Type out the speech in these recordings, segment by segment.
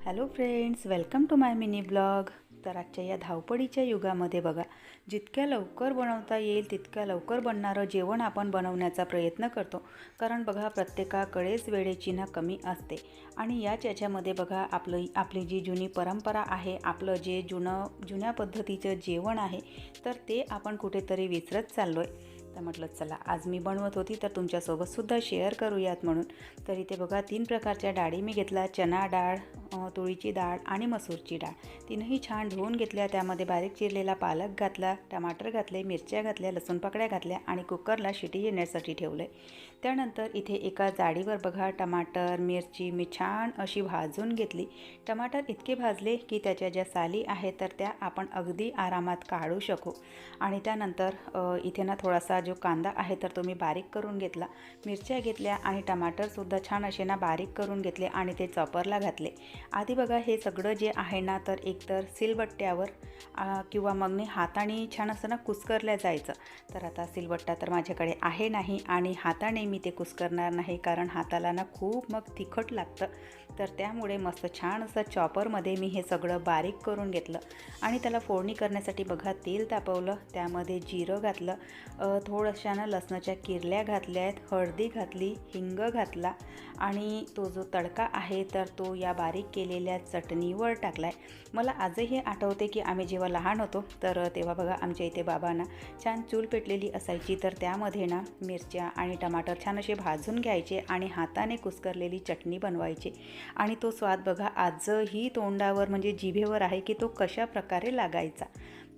Hello friends, welcome to my mini blog. तर आजच्या या धावपळीच्या युगामध्ये बघा, जितक्या लवकर बनवता येईल तितक्या लवकर बनणारं जेवण आपण बनवण्याचा प्रयत्न करतो. कारण बघा, प्रत्येकाकडेच वेळेची ना कमी असते. आणि याच्यामध्ये बघा, आपली जी जुनी परंपरा आहे, आपलं जे जुन्या पद्धतीचं जेवण आहे, तर ते आपण कुठेतरी विसरत चाललो आहे. तर म्हटलं चला, आज मी बनवत होती तर तुमच्यासोबतसुद्धा शेअर करूयात म्हणून. तर इथे बघा, 3 प्रकारच्या डाळी मी घेतला. चना डाळ, तुरीची डाळ आणि मसूरची डाळ. तीनही छान धुवून घेतल्या. त्यामध्ये बारीक चिरलेला पालक घातला, टमाटर घातले, मिरच्या घातल्या, लसूण पाकळ्या घातल्या आणि कुकरला शिटी येण्यासाठी ठेवले. त्यानंतर इथे एका जाळीवर बघा, टमाटर मिरची मी छान अशी भाजून घेतली. टमाटर इतके भाजले की त्याच्या ज्या साली आहेत तर त्या आपण अगदी आरामात काढू शकू. आणि त्यानंतर इथे ना थोडासा जो कांदा आहे तर तो मी बारीक करून घेतला. मिरच्या घेतल्या आणि टमाटरसुद्धा छान असे ना बारीक करून घेतले आणि ते चॉपरला घातले. आधी बघा, हे सगळं जे आहे ना तर एकतर सिलबट्ट्यावर किंवा मग हाताने छान असं ना कुस्करल्या जायचं. तर आता सिलबट्टा तर माझ्याकडे आहे नाही आणि हाताने मी ते कुस्करणार नाही, कारण हाताला ना खूप मग तिखट लागतं. तर त्यामुळे मस्त छान असं चॉपरमध्ये मी हे सगळं बारीक करून घेतलं. आणि त्याला फोडणी करण्यासाठी बघा, तेल तापवलं, त्यामध्ये जिरं घातलं, थोड्याशानं लसणाच्या किरल्या घातल्या आहेत, हळदी घातली, हिंग घातला आणि तो जो तडका आहे तर तो या बारीक केलेल्या चटणीवर टाकला आहे. मला आजही आठवते की आम्ही जेव्हा लहान होतो तर तेव्हा बघा, आमच्या इथे बाबांना छान चूल पेटलेली असायची. तर त्यामध्ये ना मिरच्या आणि टमाटर छान असे भाजून घ्यायचे आणि हाताने कुस्करलेली चटणी बनवायची. आणि तो स्वाद बघा आजही तोंडावर म्हणजे जिभेवर आहे की तो कशा प्रकारे लागायचा.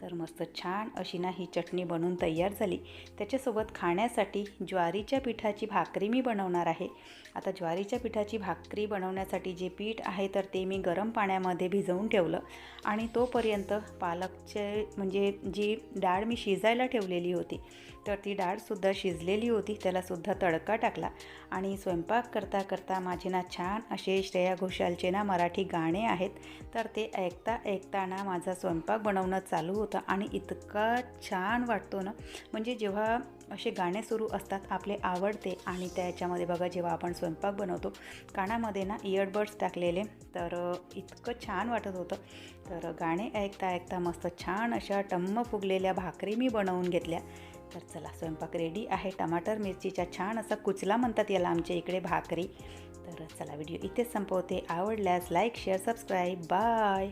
तर मस्त छान अशी ना ही चटणी बनवून तयार झाली. त्याच्यासोबत खाण्यासाठी ज्वारीच्या पिठाची भाकरी मी बनवणार आहे. आता ज्वारीच्या पिठाची भाकरी बनवण्यासाठी जे पीठ आहे तर ते मी गरम पाण्यामध्ये भिजवून ठेवलं. आणि तोपर्यंत पालकचे म्हणजे जी डाळ मी शिजायला ठेवलेली होती तर ती डाळसुद्धा शिजलेली होती, त्यालासुद्धा तडका टाकला. आणि स्वयंपाक करता करता माझे ना छान असे श्रेया घोषालचे ना मराठी गाणे आहेत, तर ते ऐकता ऐकताना माझा स्वयंपाक बनवणं चालू होतं. आणि इतका छान वाटतो ना, म्हणजे जेव्हा असे गाणे सुरू असतात आपले आवडते आणि त्याच्यामध्ये बघा, जेव्हा आपण स्वयंपाक बनवतो कानामध्ये ना इयरबड्स टाकलेले, तर इतकं छान वाटत होतं. तर गाणे ऐकता ऐकता मस्त छान अशा टम्म फुगलेल्या भाकरी मी बनवून घेतल्या. तर चला, स्वयंपाक रेडी आहे. टमाटर मिरचीचा छान असा कुचला म्हणतात याला आमच्या इकडे, भाकरी. तर चला, व्हिडिओ इथेच संपवते. आवडल्यास लाईक शेअर सबस्क्राईब. बाय.